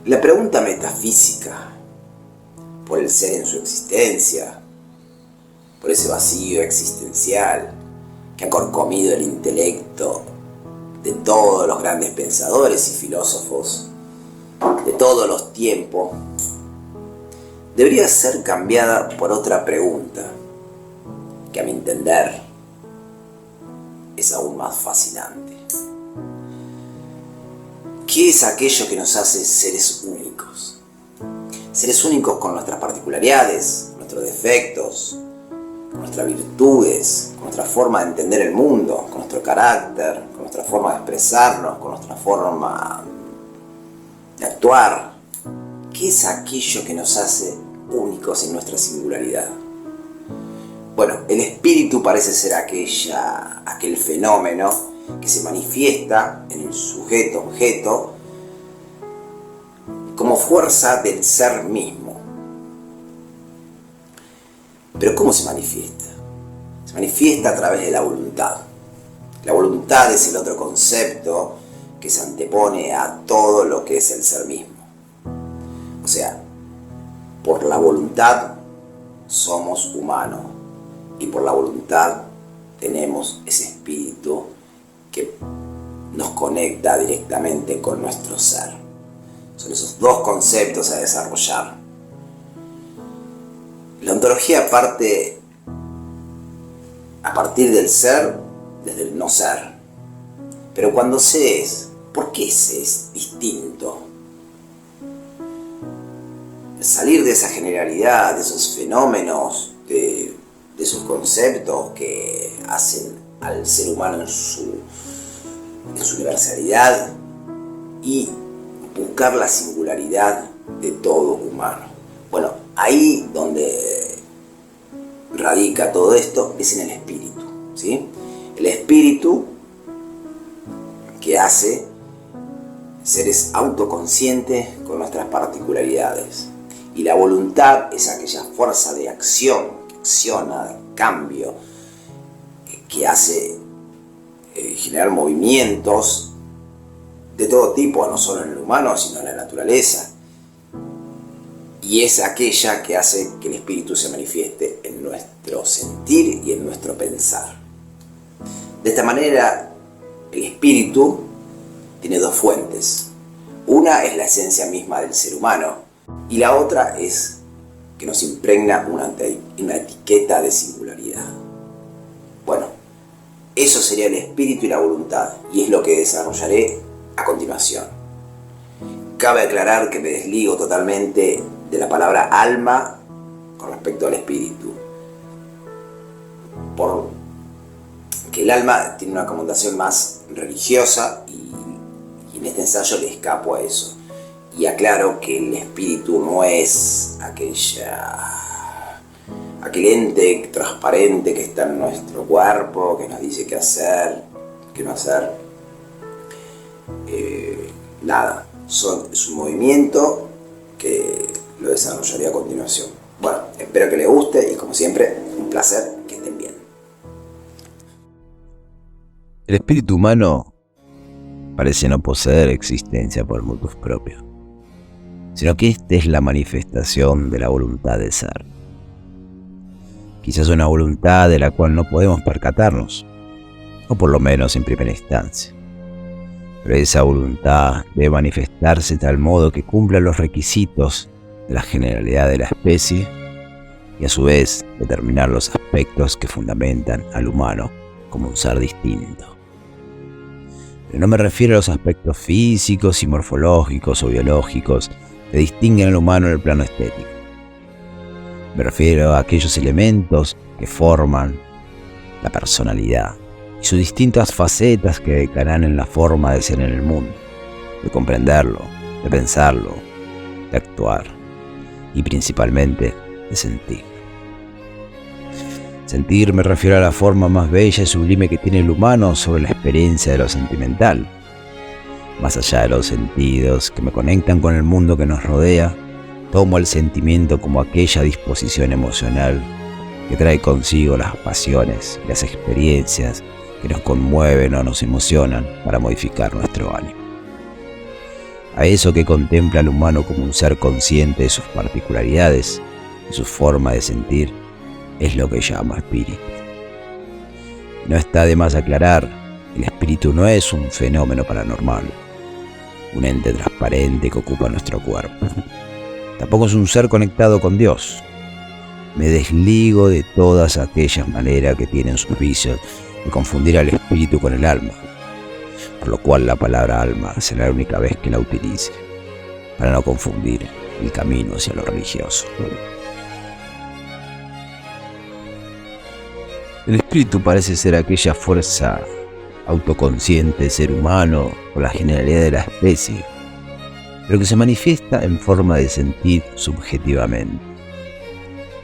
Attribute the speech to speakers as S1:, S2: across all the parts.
S1: La pregunta metafísica, por el ser en su existencia, por ese vacío existencial que ha carcomido el intelecto de todos los grandes pensadores y filósofos de todos los tiempos, debería ser cambiada por otra pregunta, que a mi entender es aún más fascinante. ¿Qué es aquello que nos hace seres únicos? Seres únicos con nuestras particularidades, nuestros defectos, con nuestras virtudes, con nuestra forma de entender el mundo, con nuestro carácter, con nuestra forma de expresarnos, con nuestra forma de actuar. ¿Qué es aquello que nos hace únicos en nuestra singularidad? Bueno, el espíritu parece ser aquel fenómeno que se manifiesta en el sujeto-objeto como fuerza del ser mismo. Pero ¿cómo se manifiesta? Se manifiesta a través de la voluntad. La voluntad es el otro concepto que se antepone a todo lo que es el ser mismo. O sea, por la voluntad somos humanos y por la voluntad tenemos ese espíritu que nos conecta directamente con nuestro ser. Son esos dos conceptos a desarrollar. La ontología parte a partir del ser, desde el no ser. Pero cuando se es, ¿por qué se es distinto? Salir de esa generalidad, de esos fenómenos, de esos conceptos que hacen al ser humano en su universalidad y buscar la singularidad de todo humano. Bueno, ahí donde radica todo esto es en el espíritu, ¿sí? El espíritu que hace seres autoconscientes con nuestras particularidades. Y la voluntad es aquella fuerza de acción, que acciona, de cambio, que hace generar movimientos de todo tipo, no solo en el humano, sino en la naturaleza. Y es aquella que hace que el espíritu se manifieste en nuestro sentir y en nuestro pensar. De esta manera, el espíritu tiene dos fuentes. Una es la esencia misma del ser humano y la otra es que nos impregna una etiqueta de singularidad. Bueno, eso sería el espíritu y la voluntad, y es lo que desarrollaré a continuación. Cabe aclarar que me desligo totalmente de la palabra alma con respecto al espíritu, porque el alma tiene una connotación más religiosa y en este ensayo le escapo a eso. Y aclaro que el espíritu no es aquel ente transparente que está en nuestro cuerpo, que nos dice qué hacer, qué no hacer. Nada, es un movimiento que lo desarrollaré a continuación. Bueno, espero que les guste y como siempre, un placer, que estén bien.
S2: El espíritu humano parece no poseer existencia por motus propios, sino que esta es la manifestación de la voluntad de ser. Quizás una voluntad de la cual no podemos percatarnos, o por lo menos en primera instancia. Pero esa voluntad debe manifestarse de tal modo que cumpla los requisitos de la generalidad de la especie y a su vez determinar los aspectos que fundamentan al humano como un ser distinto. Pero no me refiero a los aspectos físicos y morfológicos o biológicos que distinguen al humano en el plano estético. Me refiero a aquellos elementos que forman la personalidad y sus distintas facetas que declaran en la forma de ser en el mundo, de comprenderlo, de pensarlo, de actuar y principalmente de sentir. Sentir me refiero a la forma más bella y sublime que tiene el humano sobre la experiencia de lo sentimental. Más allá de los sentidos que me conectan con el mundo que nos rodea, tomo el sentimiento como aquella disposición emocional que trae consigo las pasiones y las experiencias que nos conmueven o nos emocionan para modificar nuestro ánimo. A eso que contempla al humano como un ser consciente de sus particularidades y su forma de sentir, es lo que llama espíritu. No está de más aclarar, el espíritu no es un fenómeno paranormal, un ente transparente que ocupa nuestro cuerpo. Tampoco es un ser conectado con Dios. Me desligo de todas aquellas maneras que tienen sus vicios de confundir al espíritu con el alma, por lo cual la palabra alma será la única vez que la utilice, para no confundir el camino hacia lo religioso. El espíritu parece ser aquella fuerza autoconsciente del ser humano o la generalidad de la especie, pero que se manifiesta en forma de sentir subjetivamente,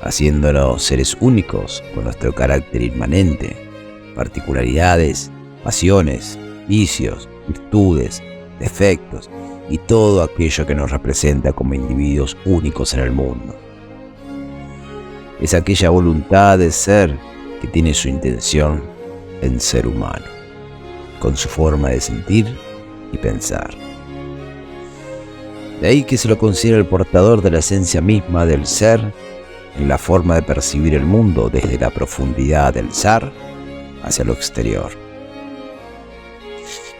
S2: haciéndonos seres únicos con nuestro carácter inmanente, particularidades, pasiones, vicios, virtudes, defectos y todo aquello que nos representa como individuos únicos en el mundo. Es aquella voluntad de ser que tiene su intención en ser humano, con su forma de sentir y pensar. De ahí que se lo considera el portador de la esencia misma del ser en la forma de percibir el mundo desde la profundidad del ser hacia lo exterior.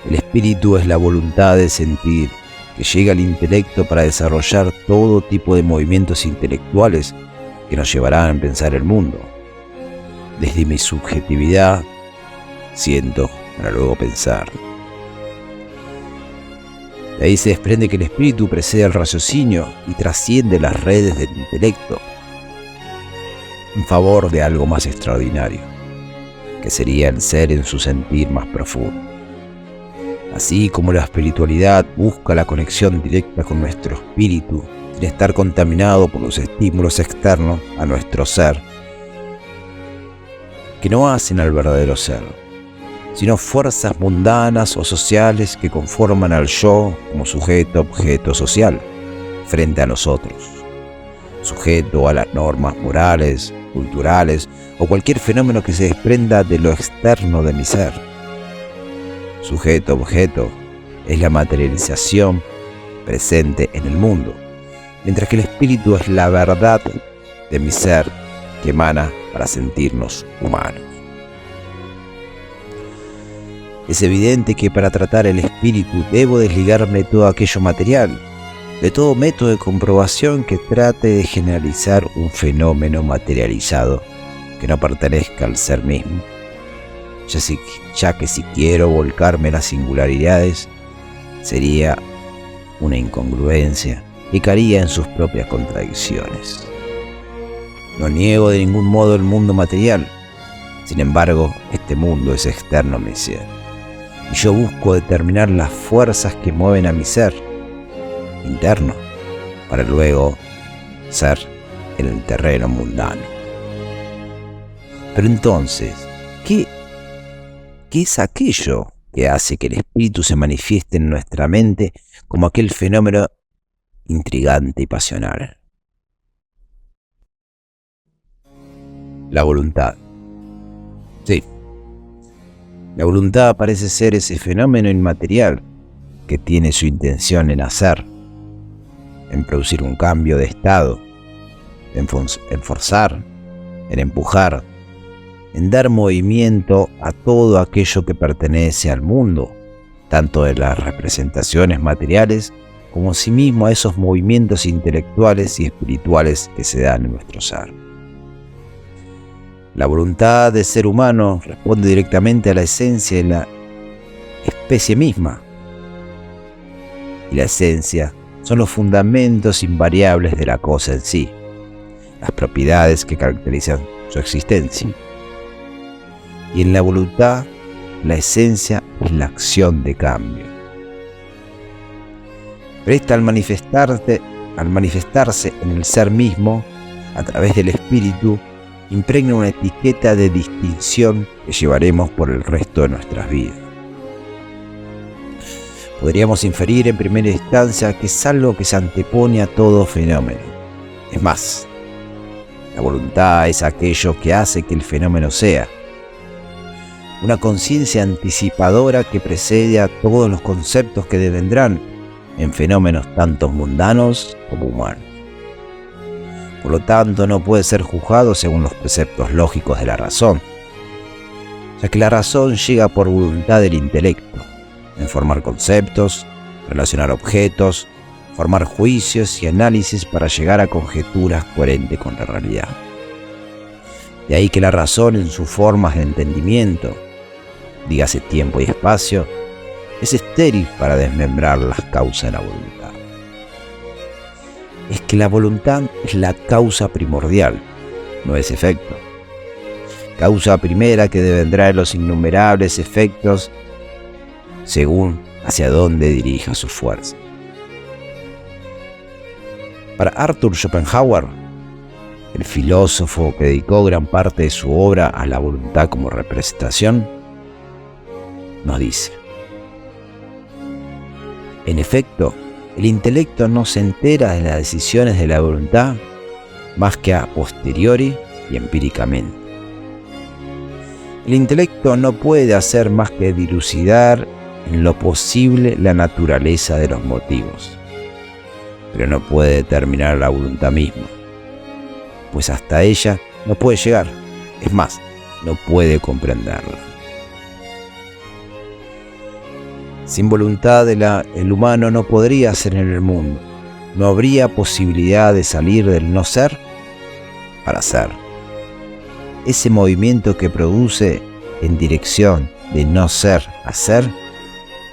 S2: El espíritu es la voluntad de sentir que llega al intelecto para desarrollar todo tipo de movimientos intelectuales que nos llevarán a pensar el mundo. Desde mi subjetividad, siento para luego pensar. De ahí se desprende que el espíritu precede al raciocinio y trasciende las redes del intelecto en favor de algo más extraordinario, que sería el ser en su sentir más profundo. Así como la espiritualidad busca la conexión directa con nuestro espíritu, sin estar contaminado por los estímulos externos a nuestro ser, que no hacen al verdadero ser, sino fuerzas mundanas o sociales que conforman al yo como sujeto-objeto social frente a nosotros, sujeto a las normas morales, culturales o cualquier fenómeno que se desprenda de lo externo de mi ser. Sujeto-objeto es la materialización presente en el mundo, mientras que el espíritu es la verdad de mi ser que emana para sentirnos humanos. Es evidente que para tratar el espíritu debo desligarme de todo aquello material, de todo método de comprobación que trate de generalizar un fenómeno materializado que no pertenezca al ser mismo, ya que si quiero volcarme en las singularidades, sería una incongruencia que caería en sus propias contradicciones. No niego de ningún modo el mundo material, sin embargo, este mundo es externo a mi ser, y yo busco determinar las fuerzas que mueven a mi ser interno, para luego ser en el terreno mundano. Pero entonces, ¿qué es aquello que hace que el espíritu se manifieste en nuestra mente como aquel fenómeno intrigante y pasional? La voluntad. Sí, la voluntad parece ser ese fenómeno inmaterial que tiene su intención en hacer, en producir un cambio de estado, en forzar, en empujar, en dar movimiento a todo aquello que pertenece al mundo, tanto de las representaciones materiales como asimismo a esos movimientos intelectuales y espirituales que se dan en nuestro ser. La voluntad del ser humano responde directamente a la esencia de la especie misma, y la esencia son los fundamentos invariables de la cosa en sí, las propiedades que caracterizan su existencia. Y en la voluntad, la esencia es la acción de cambio. Pero esta al manifestarse en el ser mismo, a través del espíritu, impregna una etiqueta de distinción que llevaremos por el resto de nuestras vidas. Podríamos inferir en primera instancia que es algo que se antepone a todo fenómeno. Es más, la voluntad es aquello que hace que el fenómeno sea. Una conciencia anticipadora que precede a todos los conceptos que devendrán en fenómenos tanto mundanos como humanos. Por lo tanto, no puede ser juzgado según los preceptos lógicos de la razón, ya que la razón llega por voluntad del intelecto, en formar conceptos, relacionar objetos, formar juicios y análisis para llegar a conjeturas coherentes con la realidad. De ahí que la razón en sus formas de entendimiento, dígase tiempo y espacio, es estéril para desmembrar las causas de la voluntad. Es que la voluntad es la causa primordial, no es efecto. Causa primera que devendrá de los innumerables efectos según hacia dónde dirija su fuerza. Para Arthur Schopenhauer, el filósofo que dedicó gran parte de su obra a la voluntad como representación, nos dice: en efecto, el intelecto no se entera de las decisiones de la voluntad más que a posteriori y empíricamente. El intelecto no puede hacer más que dilucidar en lo posible la naturaleza de los motivos, pero no puede determinar la voluntad misma, pues hasta ella no puede llegar, es más, no puede comprenderla. Sin voluntad el humano no podría ser en el mundo, no habría posibilidad de salir del no ser para ser. Ese movimiento que produce en dirección de no ser a ser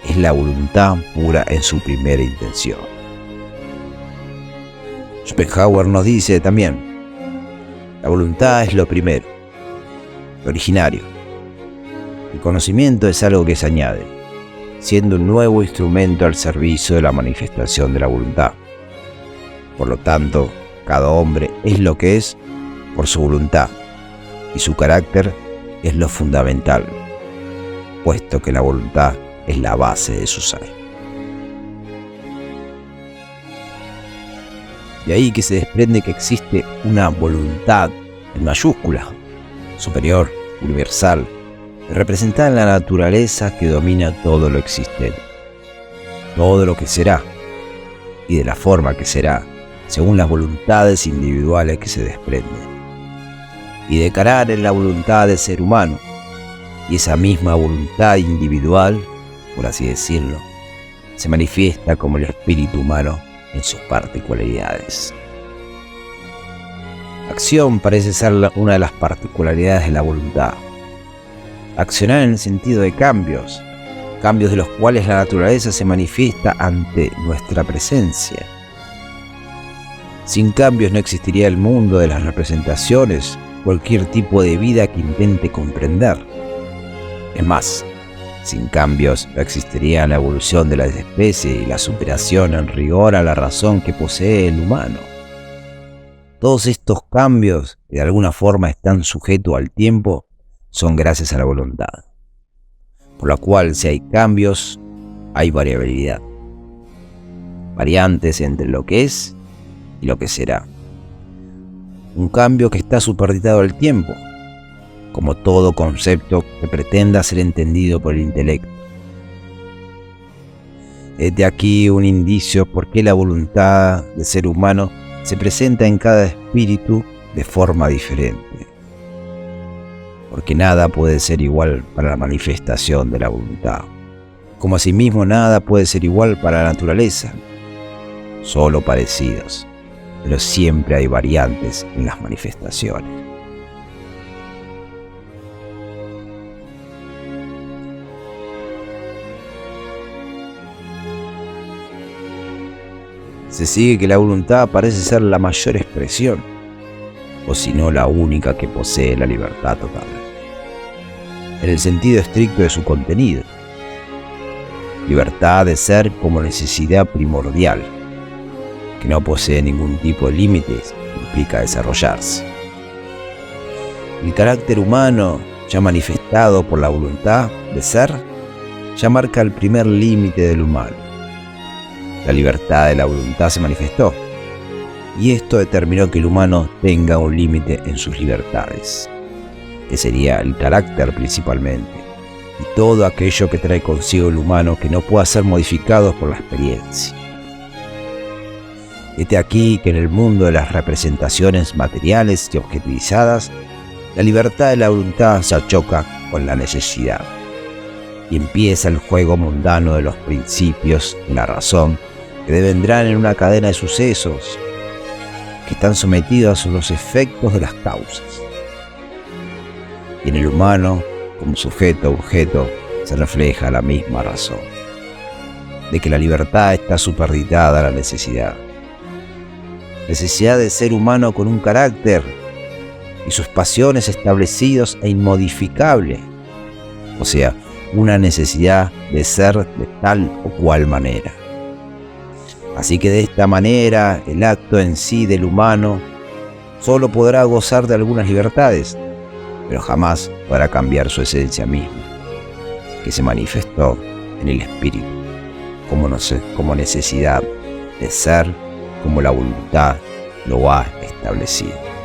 S2: es la voluntad pura en su primera intención. Schopenhauer nos dice también: la voluntad es lo primero, lo originario. El conocimiento es algo que se añade, siendo un nuevo instrumento al servicio de la manifestación de la voluntad. Por lo tanto, cada hombre es lo que es por su voluntad, y su carácter es lo fundamental, puesto que la voluntad es la base de su ser. De ahí que se desprende que existe una voluntad en mayúscula, superior, universal, representada en la naturaleza que domina todo lo existente, todo lo que será, y de la forma que será, según las voluntades individuales que se desprenden, y decalar en la voluntad del ser humano, y esa misma voluntad individual, por así decirlo, se manifiesta como el espíritu humano en sus particularidades. Acción parece ser una de las particularidades de la voluntad. Accionar en el sentido de cambios de los cuales la naturaleza se manifiesta ante nuestra presencia. Sin cambios no existiría el mundo de las representaciones, cualquier tipo de vida que intente comprender. Es más, sin cambios no existiría la evolución de la especie y la superación en rigor a la razón que posee el humano. Todos estos cambios, que de alguna forma están sujetos al tiempo, son gracias a la voluntad, por la cual si hay cambios, hay variabilidad, variantes entre lo que es y lo que será. Un cambio que está supeditado al tiempo, como todo concepto que pretenda ser entendido por el intelecto. Es de aquí un indicio por qué la voluntad del ser humano se presenta en cada espíritu de forma diferente. Porque nada puede ser igual para la manifestación de la voluntad, como asimismo nada puede ser igual para la naturaleza, solo parecidos, pero siempre hay variantes en las manifestaciones. Se sigue que la voluntad parece ser la mayor expresión, o si no la única que posee la libertad total, en el sentido estricto de su contenido. Libertad de ser como necesidad primordial, que no posee ningún tipo de límites, implica desarrollarse. El carácter humano, ya manifestado por la voluntad de ser, ya marca el primer límite del humano. La libertad de la voluntad se manifestó, y esto determinó que el humano tenga un límite en sus libertades, que sería el carácter principalmente, y todo aquello que trae consigo el humano que no pueda ser modificado por la experiencia. Hete aquí que en el mundo de las representaciones materiales y objetivizadas, la libertad de la voluntad se choca con la necesidad. Y empieza el juego mundano de los principios y la razón, que devendrán en una cadena de sucesos que están sometidos a los efectos de las causas. Y en el humano, como sujeto-objeto, se refleja la misma razón, de que la libertad está supeditada a la necesidad. Necesidad de ser humano con un carácter y sus pasiones establecidos e inmodificables, o sea, una necesidad de ser de tal o cual manera. Así que de esta manera el acto en sí del humano solo podrá gozar de algunas libertades, pero jamás podrá cambiar su esencia misma, que se manifestó en el espíritu como necesidad de ser como la voluntad lo ha establecido.